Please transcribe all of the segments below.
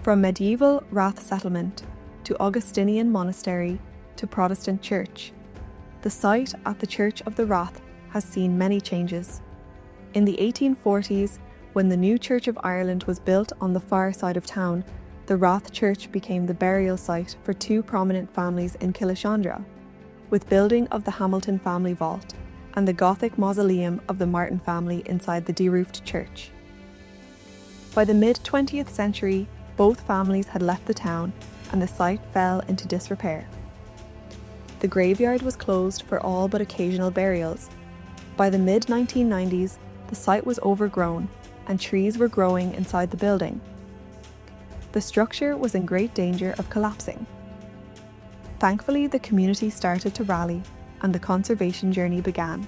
From medieval Rath settlement to Augustinian monastery to Protestant church, the site at the Church of the Rath has seen many changes. In the 1840s, when the new Church of Ireland was built on the far side of town, the Rath Church became the burial site for two prominent families in Killeshandra, with building of the Hamilton family vault and the Gothic mausoleum of the Martin family inside the de-roofed church. By the mid-20th century, both families had left the town and the site fell into disrepair. The graveyard was closed for all but occasional burials. By the mid-1990s, the site was overgrown and trees were growing inside the building. The structure was in great danger of collapsing. Thankfully, the community started to rally and the conservation journey began.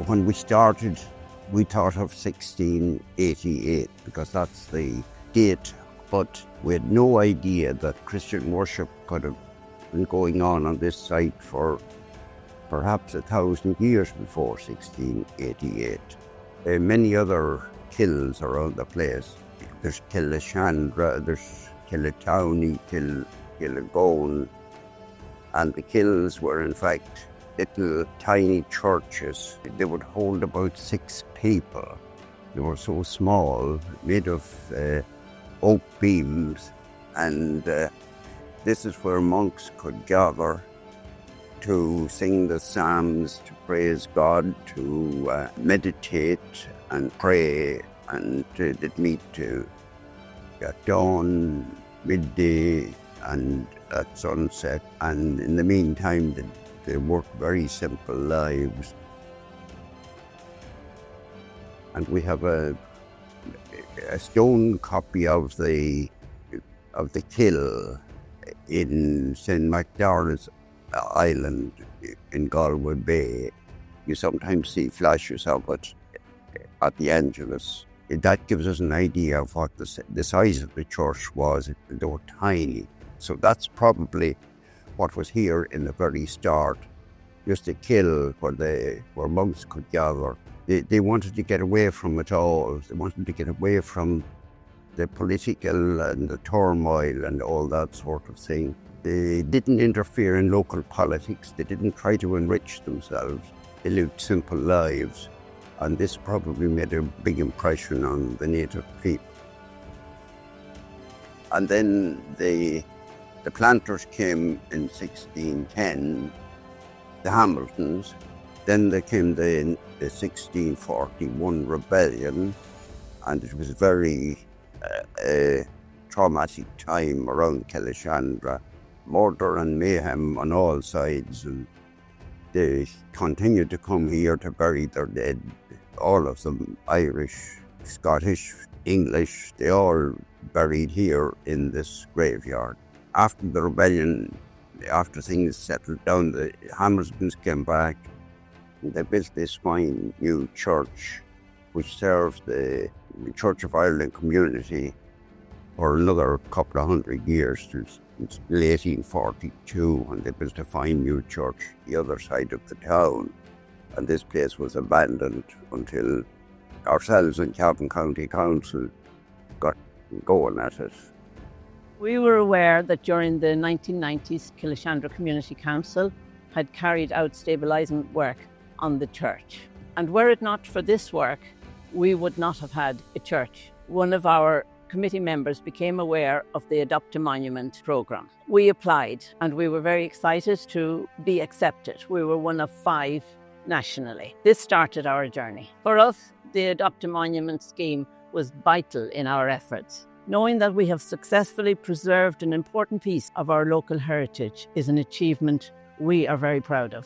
When we started, we thought of 1688 because that's the date, but we had no idea that Christian worship could have been going on this site for perhaps 1,000 years before 1688. Many other kills around the place. There's Killeshandra, there's Killetowny, Killegone, and the kills were in fact little tiny churches. They would hold about 6 people. They were so small, made of oak beams, and this is where monks could gather to sing the psalms, to praise God, to meditate and pray, and they'd meet at dawn, midday, and at sunset. And in the meantime, they worked very simple lives. And we have a stone copy of the kill in St. MacDonald's Island in Galway Bay. You sometimes see flashes of it at the Angelus. That gives us an idea of what the size of the church was. They were tiny. So that's probably what was here in the very start, just a kill where monks could gather. They wanted to get away from it all. They wanted to get away from the political and the turmoil and all that sort of thing. They didn't interfere in local politics. They didn't try to enrich themselves. They lived simple lives, and this probably made a big impression on the native people. And then the planters came in 1610, the Hamiltons. Then there came the 1641 rebellion, and it was a very traumatic time around Killeshandra. Murder and mayhem on all sides, and they continued to come here to bury their dead. All of them, Irish, Scottish, English, they all buried here in this graveyard. After the rebellion, after things settled down, the Hamiltons came back. They built this fine new church, which served the Church of Ireland community for another couple of hundred years, till 1842, when they built a fine new church the other side of the town. And this place was abandoned until ourselves and Cavan County Council got going at it. We were aware that during the 1990s, Killeshandra Community Council had carried out stabilising work on the church. And were it not for this work, we would not have had a church. One of our committee members became aware of the Adopt a Monument programme. We applied and we were very excited to be accepted. We were one of 5 nationally. This started our journey. For us, the Adopt a Monument scheme was vital in our efforts. Knowing that we have successfully preserved an important piece of our local heritage is an achievement we are very proud of.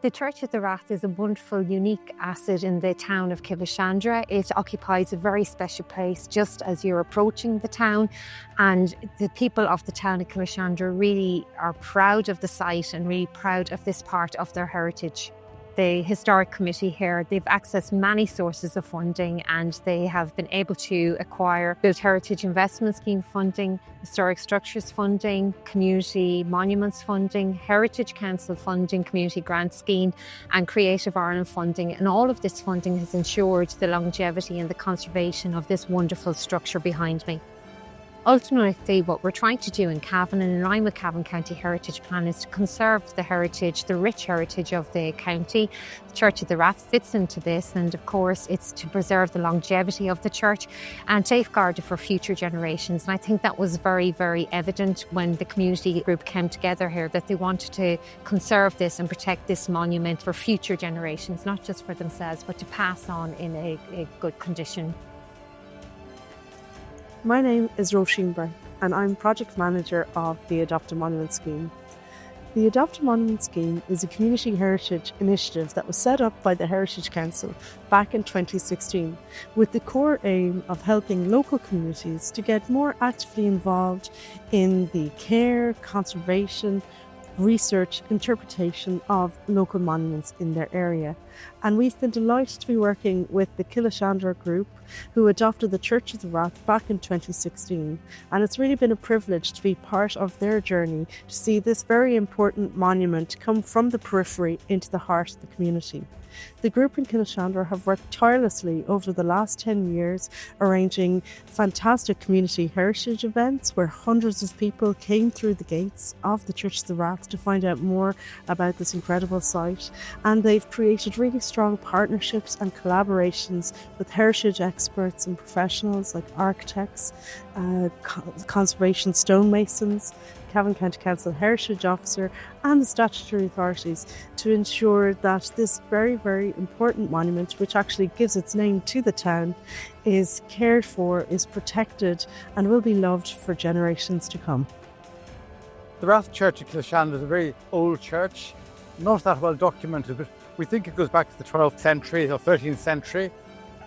The Church of the Rath is a wonderful, unique asset in the town of Killeshandra. It occupies a very special place just as you're approaching the town, and the people of the town of Killeshandra really are proud of the site and really proud of this part of their heritage. The Historic Committee here, they've accessed many sources of funding, and they have been able to acquire Built Heritage Investment Scheme funding, Historic Structures funding, Community Monuments funding, Heritage Council funding, Community Grant Scheme and Creative Ireland funding. And all of this funding has ensured the longevity and the conservation of this wonderful structure behind me. Ultimately, what we're trying to do in Cavan and in line with Cavan County Heritage Plan is to conserve the heritage, the rich heritage of the county. The Church of the Rath fits into this, and of course it's to preserve the longevity of the church and safeguard it for future generations. And I think that was very, very evident when the community group came together here, that they wanted to conserve this and protect this monument for future generations, not just for themselves, but to pass on in a good condition. My name is Killeshandra, and I'm Project Manager of the Adopt a Monument Scheme. The Adopt a Monument Scheme is a community heritage initiative that was set up by the Heritage Council back in 2016 with the core aim of helping local communities to get more actively involved in the care, conservation, research, interpretation of local monuments in their area. And we've been delighted to be working with the Killeshandra group, who adopted the Church of the Rath back in 2016. And it's really been a privilege to be part of their journey to see this very important monument come from the periphery into the heart of the community. The group in Killeshandra have worked tirelessly over the last 10 years, arranging fantastic community heritage events where hundreds of people came through the gates of the Church of the Rath to find out more about this incredible site. And they've created really strong partnerships and collaborations with heritage experts and professionals like architects, conservation stonemasons, Cavan County Council Heritage Officer and the statutory authorities to ensure that this very, very important monument, which actually gives its name to the town, is cared for, is protected and will be loved for generations to come. The Rath Church of Killeshandra is a very old church, not that well documented, but we think it goes back to the 12th century or 13th century,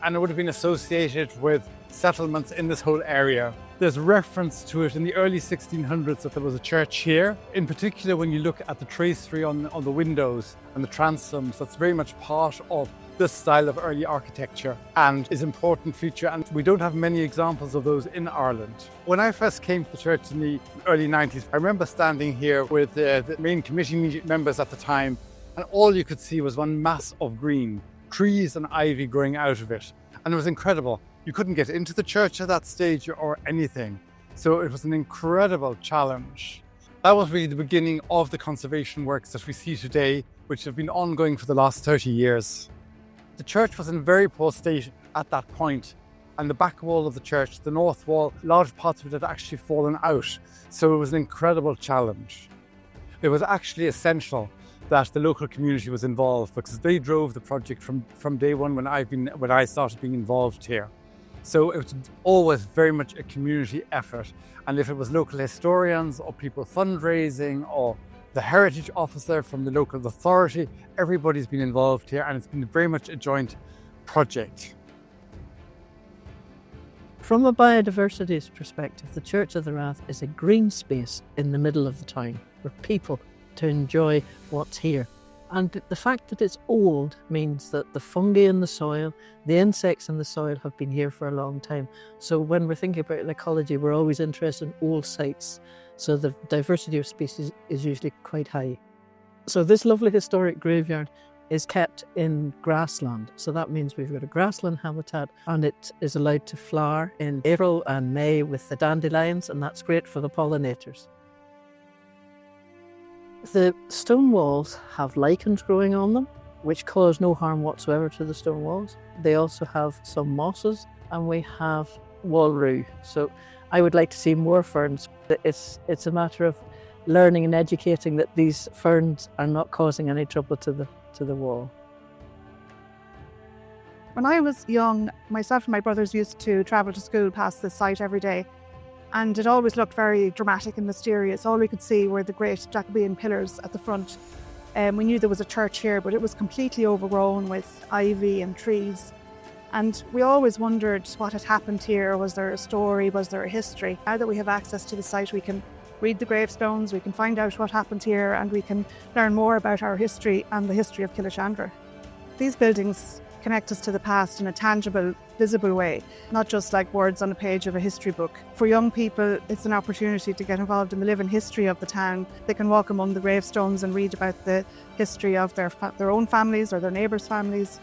and it would have been associated with settlements in this whole area. There's reference to it in the early 1600s that there was a church here. In particular, when you look at the tracery on the windows and the transoms, that's very much part of this style of early architecture and is an important feature, and we don't have many examples of those in Ireland. When I first came to the church in the early 90s, I remember standing here with the main committee members at the time, and all you could see was one mass of green, trees and ivy growing out of it, and it was incredible. You couldn't get into the church at that stage or anything. So it was an incredible challenge. That was really the beginning of the conservation works that we see today, which have been ongoing for the last 30 years. The church was in a very poor state at that point, and the back wall of the church, the north wall, large parts of it had actually fallen out. So it was an incredible challenge. It was actually essential that the local community was involved, because they drove the project from day one when I started being involved here. So it was always very much a community effort. And if it was local historians or people fundraising or the heritage officer from the local authority, everybody's been involved here, and it's been very much a joint project. From a biodiversity perspective, the Church of the Rath is a green space in the middle of the town for people to enjoy what's here. And the fact that it's old means that the fungi in the soil, the insects in the soil have been here for a long time. So when we're thinking about ecology, we're always interested in old sites. So the diversity of species is usually quite high. So this lovely historic graveyard is kept in grassland. So that means we've got a grassland habitat, and it is allowed to flower in April and May with the dandelions, and that's great for the pollinators. The stone walls have lichens growing on them, which cause no harm whatsoever to the stone walls. They also have some mosses, and we have wall rue. So I would like to see more ferns. It's a matter of learning and educating that these ferns are not causing any trouble to the wall. When I was young, myself and my brothers used to travel to school past this site every day. And it always looked very dramatic and mysterious. All we could see were the great Jacobean pillars at the front. We knew there was a church here, but it was completely overgrown with ivy and trees. And we always wondered what had happened here. Was there a story? Was there a history? Now that we have access to the site, we can read the gravestones, we can find out what happened here, and we can learn more about our history and the history of Killeshandra. These buildings connect us to the past in a tangible, visible way, not just like words on a page of a history book. For young people, it's an opportunity to get involved in the living history of the town. They can walk among the gravestones and read about the history of their own families or their neighbours' families,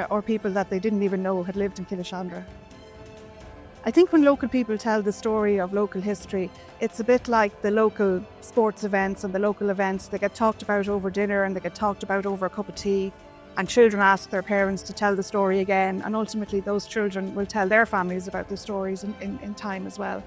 or people that they didn't even know had lived in Killeshandra. I think when local people tell the story of local history, it's a bit like the local sports events and the local events. They get talked about over dinner and they get talked about over a cup of tea. And children ask their parents to tell the story again, and ultimately those children will tell their families about the stories in time as well.